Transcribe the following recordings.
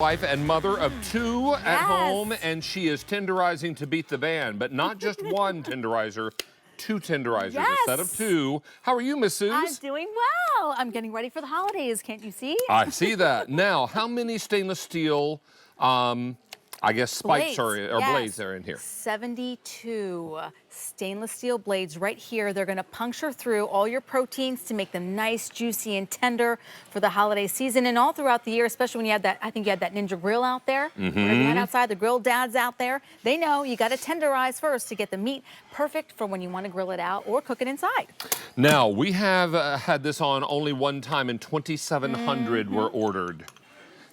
Wife and mother of two at home, and she is tenderizing to beat the band, but not just one tenderizer, two tenderizers, a set of two. How are you, Miss Suze? I'm doing well. I'm getting ready for the holidays, can't you see? I see that. Now, how many stainless steel, I guess, spikes blades are in here? 72 stainless steel blades right here. They're going to puncture through all your proteins to make them nice, juicy, and tender for the holiday season and all throughout the year, especially when you have that, I think you had that Ninja grill out there. Whatever you had outside, the grill dads out there, they know you got to tenderize first to get the meat perfect for when you want to grill it out or cook it inside. Now, we have had this on only one time, and 2,700 were ordered.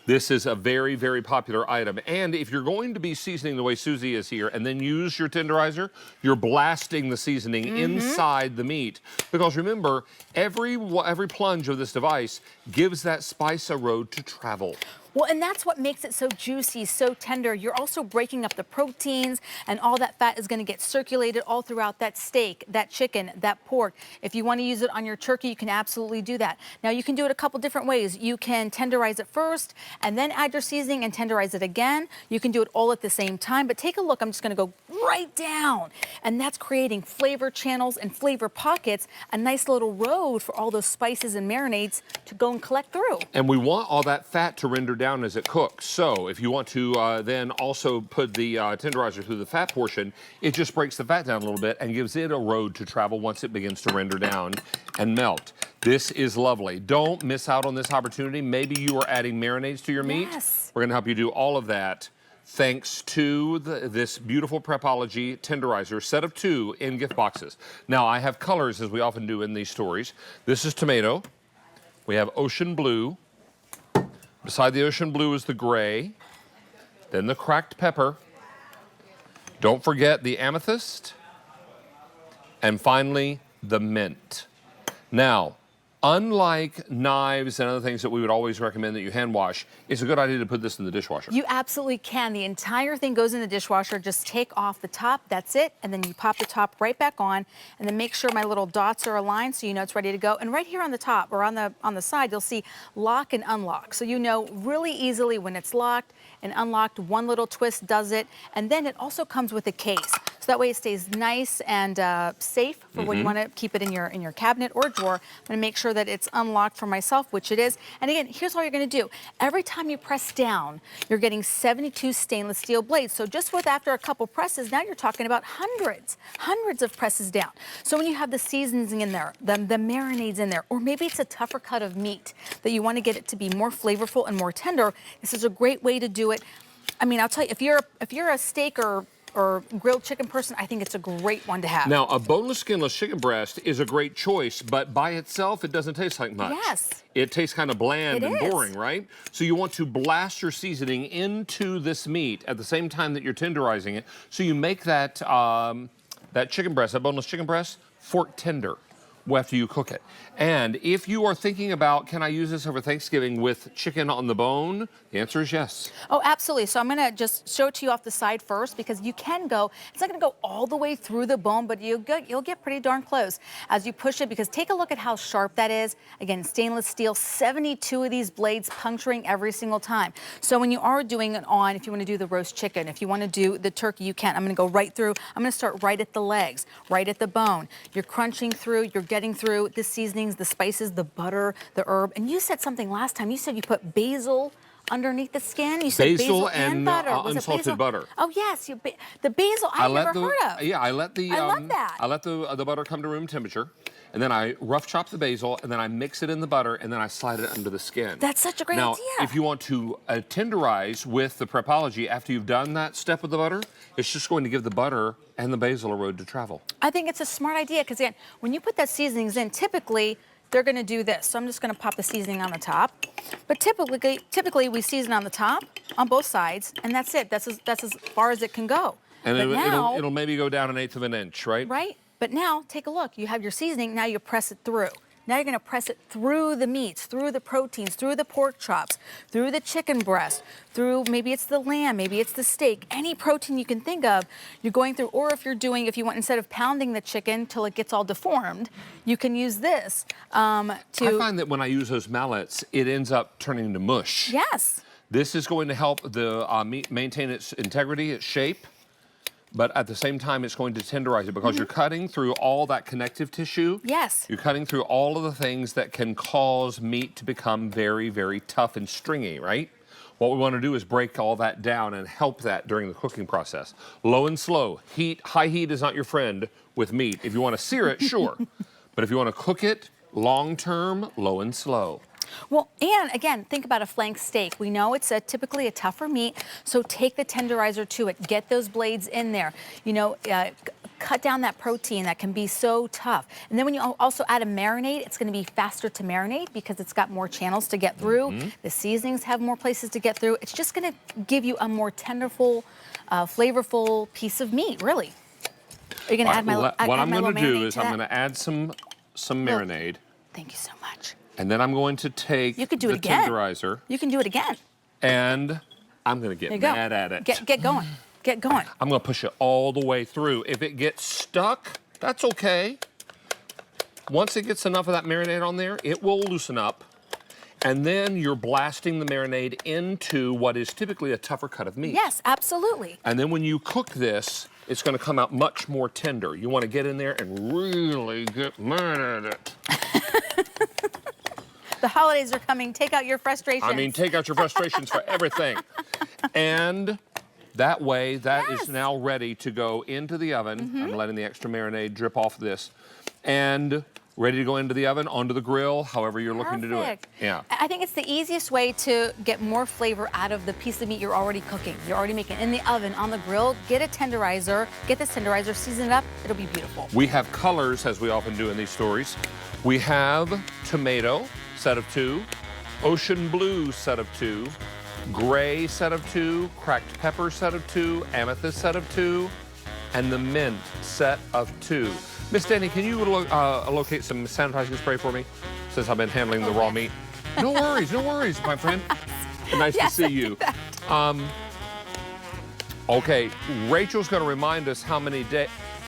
This is a very, very popular item. And if you're going to be seasoning the way Susie is here and then use your tenderizer, you're blasting the seasoning inside the meat. Because remember, every plunge of this device gives that spice a road to travel. Well, and that's what makes it so juicy, so tender. You're also breaking up the proteins, and all that fat is going to get circulated all throughout that steak, that chicken, that pork. If you want to use it on your turkey, you can absolutely do that. Now, you can do it a couple different ways. You can tenderize it first, and then add your seasoning and tenderize it again. You can do it all at the same time, but take a look. I'm just going to go right down, and that's creating flavor channels and flavor pockets, a nice little road for all those spices and marinades to go and collect through. And we want all that fat to render down as it cooks. So if you want to then also put the tenderizer through the fat portion, it just breaks the fat down a little bit and gives it a road to travel once it begins to render down and melt. This is lovely. Don't miss out on this opportunity. Maybe you are adding marinades to your meat. Yes. We're going to help you do all of that thanks to this beautiful Prepology tenderizer, set of two in gift boxes. Now, I have colors, as we often do in these stories. This is tomato. We have ocean blue. Beside the ocean blue is the gray, then the cracked pepper. Don't forget the amethyst, and finally the mint. Now, unlike knives and other things that we would always recommend that you hand wash, it's a good idea to put this in the dishwasher. You absolutely can. The entire thing goes in the dishwasher. Just take off the top, that's it, and then you pop the top right back on, and then make sure my little dots are aligned so you know it's ready to go. And right here on the top, or on the side, you'll see lock and unlock. So you know really easily when it's locked and unlocked. One little twist does it. And then it also comes with a case. So that way it stays nice and safe for when you want to keep it in your cabinet or drawer. I'm going to make sure that it's unlocked for myself, which it is. And again, here's all you're going to do. Every time you press down, you're getting 72 stainless steel blades. So just after a couple presses, now you're talking about hundreds of presses down. So when you have the seasonings in there, the marinades in there, or maybe it's a tougher cut of meat that you want to get it to be more flavorful and more tender, this is a great way to do it. I mean, I'll tell you, if you're a steak or grilled chicken person, I think it's a great one to have. Now, a boneless, skinless chicken breast is a great choice, but by itself, it doesn't taste like much. Yes. It tastes kind of bland and boring, right? So you want to blast your seasoning into this meat at the same time that you're tenderizing it, so you make that, that chicken breast, that boneless chicken breast, fork tender after you cook it. And if you are thinking about, can I use this over Thanksgiving with chicken on the bone? The answer is yes. Oh, absolutely. So I'm going to just show it to you off the side first, because you can go, it's not going to go all the way through the bone, but you'll get pretty darn close as you push it, because take a look at how sharp that is. Again, stainless steel, 72 of these blades puncturing every single time. So when you are doing it on, if you want to do the roast chicken, if you want to do the turkey, you can. I'm going to go right through. I'm going to start right at the legs, right at the bone. You're crunching through, you're getting through the seasonings, the spices, the butter, the herb. And you said something last time. You said you put basil underneath the skin. You said basil and butter. Unsalted butter. Oh yes, the basil I've never heard of. Yeah, I let the love that. I let the butter come to room temperature, and then I rough chop the basil, and then I mix it in the butter, and then I slide it under the skin. That's such a great idea. Now, if you want to tenderize with the Prepology after you've done that step with the butter, it's just going to give the butter and the basil a road to travel. I think it's a smart idea, because again, when you put that seasonings in, typically they're going to do this. So I'm just going to pop the seasoning on the top. But typically we season on the top, on both sides, and that's it. That's as far as it can go. And it'll maybe go down 1/8 of an inch, right? Right. But now, take a look. You have your seasoning. Now you press it through. Now you're going to press it through the meats, through the proteins, through the pork chops, through the chicken breast, through maybe it's the lamb, maybe it's the steak, any protein you can think of, you're going through. Or if you want, instead of pounding the chicken till it gets all deformed, you can use this I find that when I use those mallets, it ends up turning into mush. Yes. This is going to help the meat maintain its integrity, its shape, but at the same time, it's going to tenderize it because you're cutting through all that connective tissue. Yes. You're cutting through all of the things that can cause meat to become very, very tough and stringy, right? What we want to do is break all that down and help that during the cooking process. Low and slow. High heat is not your friend with meat. If you want to sear it, sure. But if you want to cook it long term, low and slow. Well, and again, think about a flank steak. We know it's typically a tougher meat, so take the tenderizer to it. Get those blades in there. You know, cut down that protein that can be so tough. And then when you also add a marinade, it's going to be faster to marinate because it's got more channels to get through. The seasonings have more places to get through. It's just going to give you a more tenderful, flavorful piece of meat, really. Are you going to add my what I'm going to do is I'm going to add some marinade. Thank you so much. And then I'm going to take You could do the it again. tenderizer. You can do it again. And I'm going to get mad at it. Get going. Get going. I'm going to push it all the way through. If it gets stuck, that's okay. Once it gets enough of that marinade on there, it will loosen up. And then you're blasting the marinade into what is typically a tougher cut of meat. Yes, absolutely. And then when you cook this, it's going to come out much more tender. You want to get in there and really get mad at it. The holidays are coming. Take out your frustrations. I mean, take out your frustrations for everything. And that way, that is now ready to go into the oven. I'm letting the extra marinade drip off this. And ready to go into the oven, onto the grill, however you're looking to do it. Yeah. I think it's the easiest way to get more flavor out of the piece of meat you're already cooking. You're already making in the oven, on the grill. Get a tenderizer. Get this tenderizer, season it up. It'll be beautiful. We have colors, as we often do in these stories. We have tomato, set of 2, ocean blue, set of 2, gray, set of 2, cracked pepper, set of 2, amethyst, set of 2, and the mint, set of 2. Miss Danny, can you locate some sanitizing spray for me, since I've been handling the raw meat? No worries, my friend. Nice to see you. Okay, Rachel's going to remind us how many